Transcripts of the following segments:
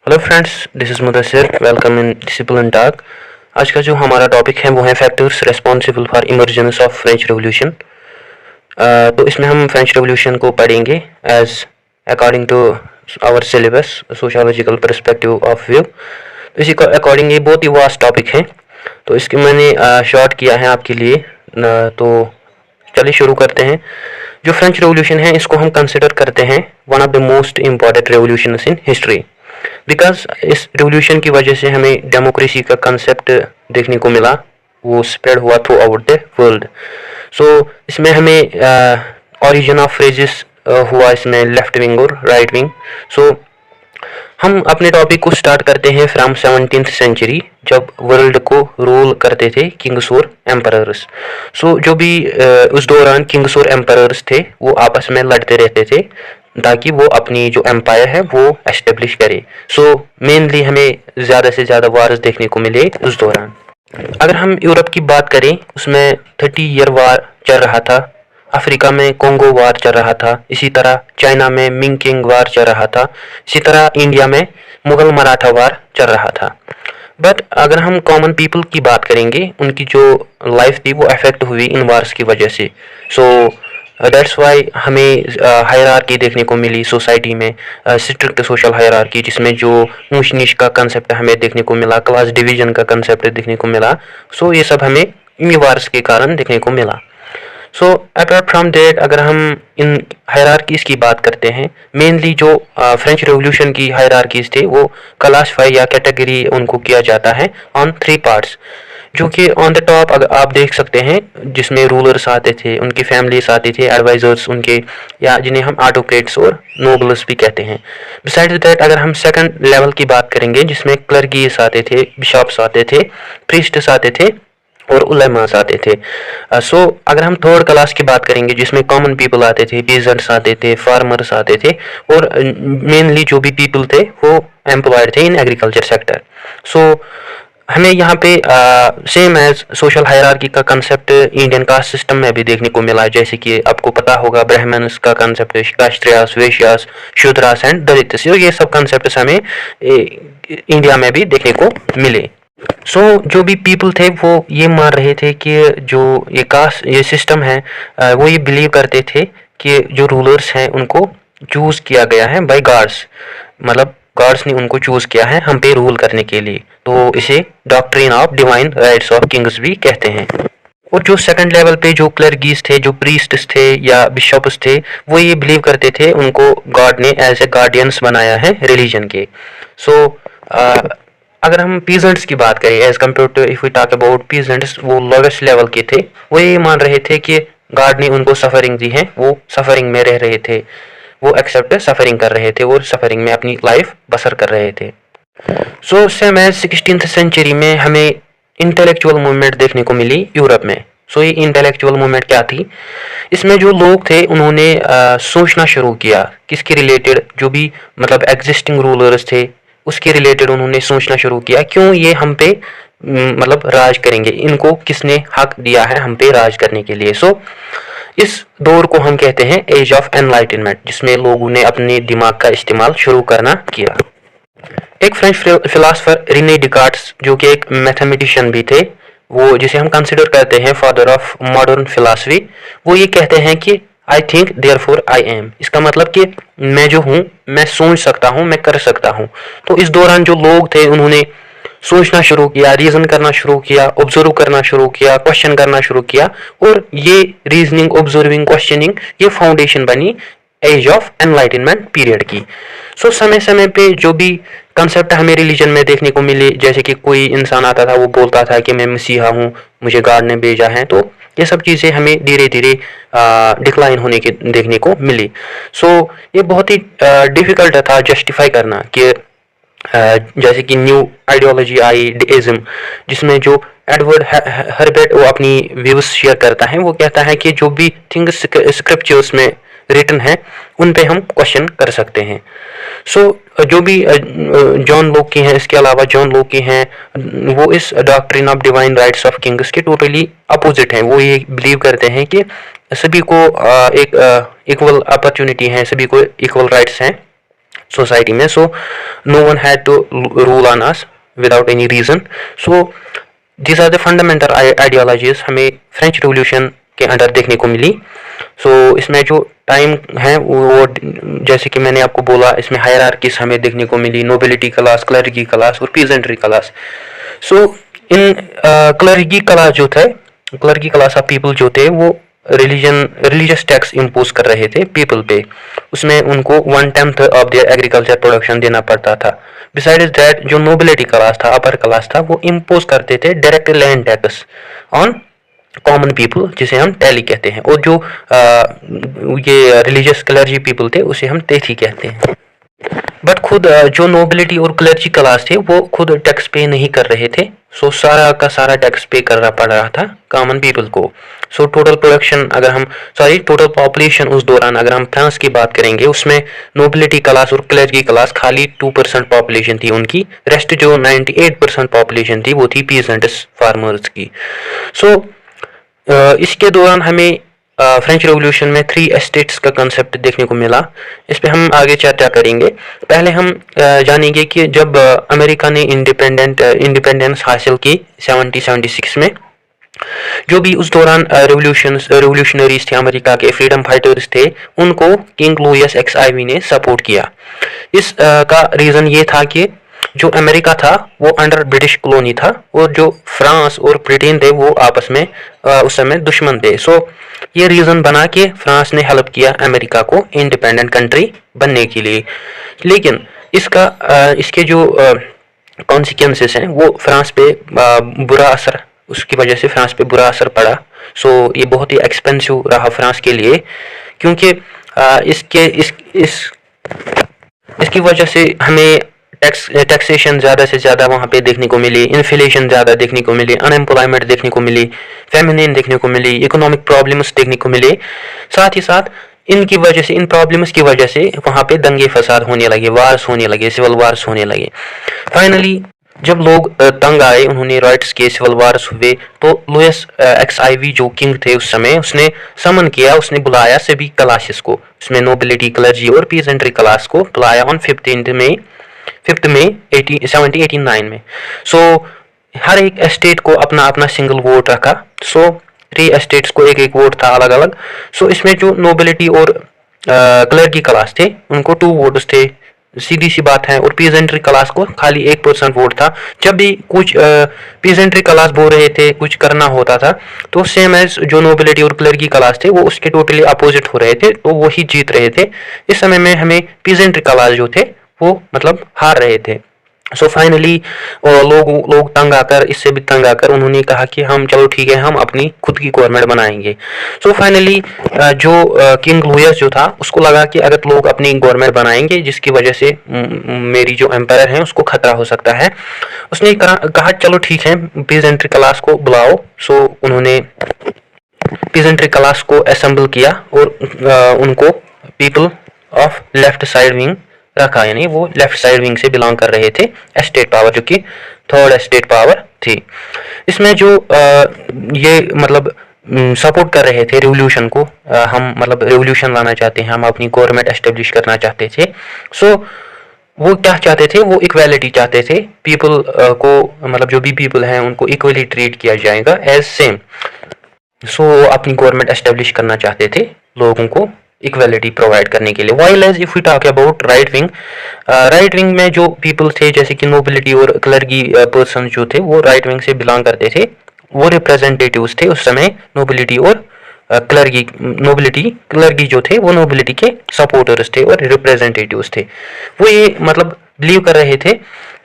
Hello friends, this is Mudassir. Welcome in discipline talk. आज का जो हमारा टॉपिक है वो है factors responsible for emergence of French revolution. तो इसमें हम फ्रेंच रेवोल्यूशन को पढ़ेंगे as according to our syllabus sociological perspective of view. तो इसी को अकॉर्डिंग ये बहुत ही वास्ट टॉपिक है, तो इसके मैंने शॉर्ट किया है आपके लिए। तो चलिए शुरू करते हैं। जो फ्रेंच रेवोल्यूशन है इसको हम कंसिडर करते हैं one of the most important revolutions in history, because इस रेवोल्यूशन की वजह से हमें डेमोक्रेसी का कंसेप्ट देखने को मिला, वो स्प्रेड हुआ थ्रू आउट द वर्ल्ड। सो इसमें हमें ओरिजिन ऑफ फ्रेजेस हुआ इसमें लेफ्ट विंग और राइट विंग। सो हम अपने टॉपिक को स्टार्ट करते हैं फ्रॉम 17th सेंचुरी, जब वर्ल्ड को रूल करते थे किंग्स और एम्परर्स। सो जो भी उस दौरान किंग्स और एम्परर्स थे वो आपस में लड़ते रहते थे ताकि वो अपनी जो एम्पायर है वो एस्टेब्लिश करे। सो मेनली हमें ज़्यादा से ज़्यादा वार्स देखने को मिले उस दौरान। अगर हम यूरोप की बात करें उसमें 30 ईयर वार चल रहा था, अफ्रीका में कोंगो वार चल रहा था, इसी तरह चाइना में मिंग किंग वार चल रहा था, इसी तरह इंडिया में मुगल मराठा वार चल रहा था। बट अगर हम कॉमन पीपल की बात करेंगे, उनकी जो लाइफ थी वो अफेक्ट हुई इन वार्स की वजह से। सो दैट्स वाई हमें हायरार्की देखने को मिली सोसाइटी में, स्ट्रिक्ट सोशल हायरार्की, जिसमें जो ऊंच नीच का कंसेप्ट हमें देखने को मिला, क्लास डिवीजन का कंसेप्ट देखने को मिला। सो ये सब हमें इन वार्स के कारण देखने को मिला। सो अपार्ट फ्रॉम दैट अगर हम इन हायरार्कीज की बात करते हैं, मेनली जो फ्रेंच रेवोल्यूशन की हायरार्कीज थे वो क्लासिफाई या कैटेगरी उनको किया जाता है ऑन 3 पार्ट्स, जो कि ऑन द टॉप अगर आप देख सकते हैं जिसमें रूलर्स आते थे, उनकी फैमिलीज आती थे, एडवाइजर्स उनके, या जिन्हें हम ऑटोक्रेट्स और नोबल्स भी कहते हैं। बिसाइड्स दैट अगर हम सेकंड लेवल की बात करेंगे जिसमें क्लर्कीज आते थे, बिशॉप्स आते थे, प्रीस्ट्स आते थे और उलेमास आते थे। सो अगर हम थर्ड क्लास की बात करेंगे जिसमें कॉमन पीपल आते थे, पीजेंट्स आते थे, फार्मर्स आते थे, और मेनली जो भी पीपल थे वो एम्प्लॉयड थे इन एग्रीकल्चर सेक्टर। सो हमें यहाँ पे सेम एज सोशल हायरार्की का कंसेप्ट इंडियन कास्ट सिस्टम में भी देखने को मिला, जैसे कि आपको पता होगा ब्राह्मण्स का कंसेप्ट, क्षत्रियास, वैश्यास, शूद्रास एंड दलित्स, ये सब कंसेप्ट हमें इंडिया में भी देखने को मिले। सो जो भी पीपल थे वो ये मान रहे थे कि जो ये कास्ट ये सिस्टम है, वो ये बिलीव करते थे कि जो रूलर्स हैं उनको चूज किया गया है बाय गॉड्स, मतलब गॉड्स ने उनको चूज किया है हम पे रूल करने के लिए। तो इसे doctrine of divine rights of Kings भी कहते हैं। और जो सेकंड लेवल पे जो क्लर्कीज थे, जो प्रीस्ट्स थे या बिशॉप्स थे, वो ये बिलीव करते थे उनको गॉड ने एज ए गार्डियंस बनाया है रिलीजन के। सो अगर हम पीजेंट्स की बात करें as compare to if we talk about peasants, वो लोवेस्ट लेवल के थे। वो ये मान रहे थे कि गॉड ने उनको सफरिंग दी है, वो सफरिंग में रह रहे थे, वो एक्सेप्ट सफरिंग कर रहे थे और सफरिंग में अपनी लाइफ बसर कर रहे थे। So same as 16th century में हमें इंटेलेक्चुअल मूवमेंट देखने को मिली यूरोप में। सो ये इंटेलेक्चुअल मूवमेंट क्या थी, इसमें जो लोग थे उन्होंने सोचना शुरू किया किसके रिलेटेड, जो भी मतलब एग्जिस्टिंग रूलर्स थे उसके रिलेटेड उन्होंने सोचना शुरू किया, क्यों ये हम पे मतलब राज करेंगे, इनको किसने हक दिया है हम पे राज करने के लिए। सो इस दौर को हम कहते हैं एज ऑफ एनलाइटनमेंट, जिसमें लोगों ने अपने दिमाग का इस्तेमाल शुरू करना किया। एक फ्रेंच फिलोसोफर रिने डिकार्ट्स, जो कि एक मैथमेटिशियन भी थे, वो जिसे हम कंसिडर करते हैं फादर ऑफ मॉडर्न फिलॉसफी, वो ये कहते हैं कि I think therefore I am. इसका मतलब कि मैं जो हूँ मैं सोच सकता हूँ, मैं कर सकता हूँ। तो इस दौरान जो लोग थे उन्होंने सोचना शुरू किया, रीजन करना शुरू किया, ऑब्जर्व करना शुरू किया, क्वेश्चन करना शुरू किया, और ये रीजनिंग, ऑब्जर्विंग, क्वेश्चनिंग, ये फाउंडेशन बनी एज ऑफ एनलाइटनमेंट पीरियड की। सो समय समय पे जो भी कंसेप्ट हमें रिलीजन में देखने को मिले, जैसे कि कोई इंसान आता था वो बोलता था कि मैं मसीहा हूँ, मुझे गॉड ने भेजा है, तो ये सब चीज़ें हमें धीरे धीरे डिक्लाइन होने के देखने को मिली। सो ये बहुत ही डिफिकल्ट था जस्टिफाई करना कि जैसे कि न्यू आइडियोलॉजी आई डिइज्म, जिसमें जो एडवर्ड हर्बर्ट वो अपनी व्यूज शेयर करता है, वो कहता है कि जो भी थिंग्स स्क्रिप्चर्स में रिटन है उन पे हम क्वेश्चन कर सकते हैं। सो जो भी जॉन लोक की हैं, इसके अलावा जॉन लोक की हैं, वो इस doctrine of divine rights of Kings के टोटली अपोजिट हैं। वो ये बिलीव करते हैं कि सभी को एक इक्वल अपॉर्चुनिटी है, सभी को इक्वल राइट्स हैं। सोसाइटी में. So no one had to rule on us without any reason. So these are the fundamental ideologies हमें फ्रेंच रेवोल्यूशन के अंडर देखने को मिली. सो इसमें जो टाइम है वो जैसे कि मैंने आपको बोला, इसमें हायरार्कीज हमें देखने को मिली, नोबिलिटी क्लास, क्लर्जी क्लास और पीजेंट्री क्लास. सो इन क्लर्जी क्लास जो थे, क्लर्जी क्लास ऑफ पीपल जो थे, वो रिलीजियस टैक्स इम्पोज कर रहे थे पीपल पे. उसमें उनको 1/10 ऑफ देयर एग्रीकल्चर प्रोडक्शन देना पड़ता था. बिसाइड्स दैट जो नोबिलिटी क्लास था, अपर क्लास था, वो इम्पोज करते थे direct land tax on common people, जिसे हम टैली कहते हैं. और जो ये रिलीजियस क्लर्जी पीपल थे उसे हम तेथी कहते हैं. बट खुद जो नोबिलिटी और क्लर्जी क्लास थे वो खुद टैक्स पे नहीं कर रहे थे. सो सारा का सारा टैक्स पे करना पड़ रहा था कॉमन पीपल को. सो टोटल प्रोडक्शन अगर हम टोटल पॉपुलेशन उस दौरान अगर हम फ्रांस की बात करेंगे, उसमें नोबिलिटी क्लास और क्लर्जी क्लास खाली 2% पॉपुलेशन थी उनकी. रेस्ट जो 98% पॉपुलेशन थी वो थी पीजेंट्स, फार्मर्स की. सो इसके दौरान हमें फ्रेंच रेवोल्यूशन में 3 एस्टेट्स का कंसेप्ट देखने को मिला. इस पे हम आगे चर्चा करेंगे. पहले हम जानेंगे कि जब अमेरिका ने इंडिपेंडेंस हासिल की 1776 में, जो भी उस दौरान रेवोल्यूशनरीज थे, अमेरिका के फ्रीडम फाइटर्स थे, उनको किंग लुइस XIV ने सपोर्ट किया. इस का रीज़न ये था कि जो अमेरिका था वो अंडर ब्रिटिश कॉलोनी था और जो फ्रांस और ब्रिटेन थे वो आपस में उस समय दुश्मन थे. सो ये रीज़न बना कि फ्रांस ने हेल्प किया अमेरिका को इंडिपेंडेंट कंट्री बनने के लिए. लेकिन इसके जो कॉन्सिक्वेंसेस हैं वो फ्रांस पे बुरा असर, उसकी वजह से फ्रांस पे बुरा असर पड़ा. सो ये बहुत ही एक्सपेंसिव रहा फ्रांस के लिए, क्योंकि इसकी वजह से हमें टैक्सेशन ज़्यादा से ज़्यादा वहाँ पे देखने को मिली, इन्फ्लेशन ज़्यादा देखने को मिली, अनएम्प्लॉयमेंट देखने को मिली, फेमिनिन देखने को मिली, इकोनॉमिक प्रॉब्लम्स देखने को मिले. साथ ही साथ इनकी वजह से, इन प्रॉब्लम्स की वजह से वहाँ पे दंगे फसाद होने लगे, वार्स होने लगे, सिविल वार्स होने लगे. फाइनली जब लोग तंग आए, उन्होंने राइट्स के सिविल वार्स हुए, तो लुइस XIV जो किंग थे उस समय, उसने समन किया, उसने बुलाया सभी क्लासेस को, उसमें नोबिलिटी, क्लर्जी और पीजेंट्री क्लास को बुलाया ऑन 5 मई 1789 में. सो हर एक एस्टेट को अपना अपना सिंगल वोट रखा. सो 3 एस्टेट्स को एक एक वोट था अलग अलग. सो इसमें जो नोबिलिटी और क्लर्जी क्लास थे उनको 2 वोट्स थे, सीधी सी बात है. और पीजेंट्री क्लास को खाली 1% वोट था. जब भी कुछ पीजेंट्री क्लास बोल रहे थे, कुछ करना होता था, तो सेम एज जो नोबिलिटी और क्लर्जी क्लास थे वो उसके टोटली अपोजिट हो रहे थे, तो वही जीत रहे थे. इस समय में हमें पीजेंट्री क्लास जो थे वो मतलब हार रहे थे. सो फाइनली लोग तंग आकर, इससे भी तंग आकर उन्होंने कहा कि हम चलो ठीक है, हम अपनी खुद की गवर्नमेंट बनाएंगे. सो फाइनली जो किंग लुइस जो था उसको लगा कि अगर लोग अपनी गवर्नमेंट बनाएंगे जिसकी वजह से मेरी जो एम्पायर है उसको खतरा हो सकता है, उसने कहा चलो ठीक है, पीजेंट्री क्लास को बुलाओ. सो उन्होंने पीजेंट्री क्लास को असेंबल किया और उनको people of left side wing रखा, यानी वो लेफ्ट साइड विंग से बिलोंग कर रहे थे. एस्टेट पावर जो कि 3rd एस्टेट पावर थी. इसमें जो ये मतलब सपोर्ट कर रहे थे रेवोल्यूशन को, हम मतलब रेवोल्यूशन लाना चाहते हैं, हम अपनी गवर्नमेंट एस्टेब्लिश करना चाहते थे. सो वो क्या चाहते थे, वो इक्वालिटी चाहते थे. पीपल को मतलब जो भी पीपल हैं उनको इक्वली ट्रीट किया जाएगा एज सेम. सो अपनी गवर्नमेंट एस्टेब्लिश करना चाहते थे, लोगों को इक्वालिटी प्रोवाइड करने के लिए. While as if we talk about right wing में जो पीपल थे, जैसे कि नोबिलिटी और क्लर्जी पर्सन जो थे वो राइट विंग से बिलोंग करते थे. वो रिप्रेजेंटेटिव्स थे उस समय नोबिलिटी और क्लर्जी जो थे वो नोबिलिटी के सपोर्टर्स थे और रिप्रेजेंटेटिव्स थे. वो ये मतलब बिलीव कर रहे थे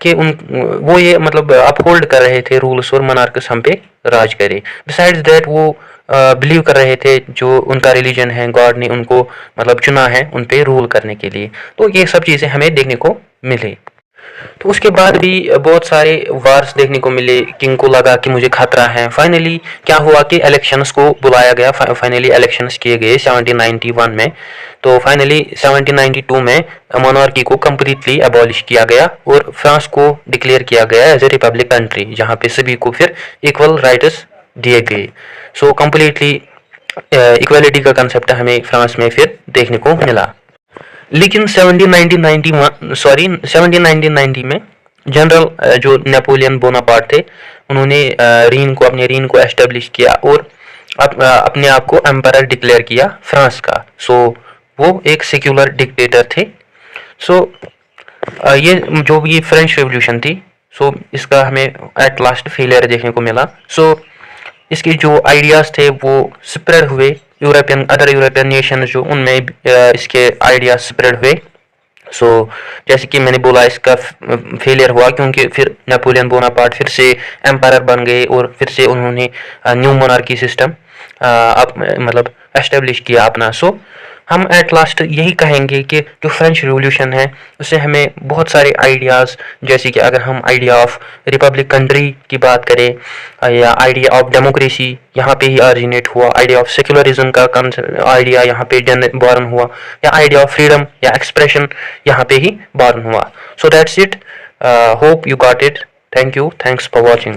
कि वो ये मतलब अपहोल्ड कर रहे थे रूल्स और मोनार्क्स हम पे राज करे. बिसाइड्स दैट वो बिलीव कर रहे थे जो उनका रिलीजन है, गॉड ने उनको मतलब चुना है उन पे रूल करने के लिए. तो ये सब चीज़ें हमें देखने को मिले. तो उसके बाद भी बहुत सारे वार्स देखने को मिले. किंग को लगा कि मुझे खतरा है. फाइनली क्या हुआ कि इलेक्शंस को बुलाया गया. फाइनली इलेक्शंस किए गए 1791 में. तो फाइनली 1792 में मोनार्की को कम्प्लीटली अबॉलिश किया गया और फ्रांस को डिक्लेयर किया गया एज ए रिपब्लिक कंट्री, जहाँ पे सभी को फिर इक्वल राइट्स दिए गए. सो कम्प्लीटली इक्वालिटी का कंसेप्ट हमें फ्रांस में फिर देखने को मिला. लेकिन 1790 में जनरल जो नेपोलियन बोनापार्ट थे, उन्होंने रीन को एस्टेब्लिश किया और अपने आप को एम्परर डिक्लेयर किया फ्रांस का। सो वो एक सेक्युलर डिक्टेटर थे। सो ये जो ये फ्रेंच रेवोल्यूशन थी, सो इसका हमें एट लास्ट फेलियर देखने को मिला। सो इसके जो आइडियाज़ थे वो स्प्रेड हुए अदर यूरोपियन नेशन जो, उनमें इसके आइडियाज स्प्रेड हुए। सो जैसे कि मैंने बोला, इसका फेलियर हुआ क्योंकि फिर नेपोलियन बोनापार्ट फिर से एम्पायर बन गए और फिर से उन्होंने न्यू मोनार्की सिस्टम मतलब एस्टेब्लिश किया अपना। सो हम एट लास्ट यही कहेंगे कि जो फ्रेंच रिवोल्यूशन है उससे हमें बहुत सारे आइडियाज़, जैसे कि अगर हम आइडिया ऑफ रिपब्लिक कंट्री की बात करें या आइडिया ऑफ डेमोक्रेसी यहाँ पे ही ऑरिजिनेट हुआ, आइडिया ऑफ सेक्युलरिज्म का आइडिया यहाँ पे बॉर्न हुआ, या आइडिया ऑफ फ्रीडम या एक्सप्रेशन यहाँ पे ही बॉर्न हुआ। So that's it, hope you got it. Thank you, thanks for watching.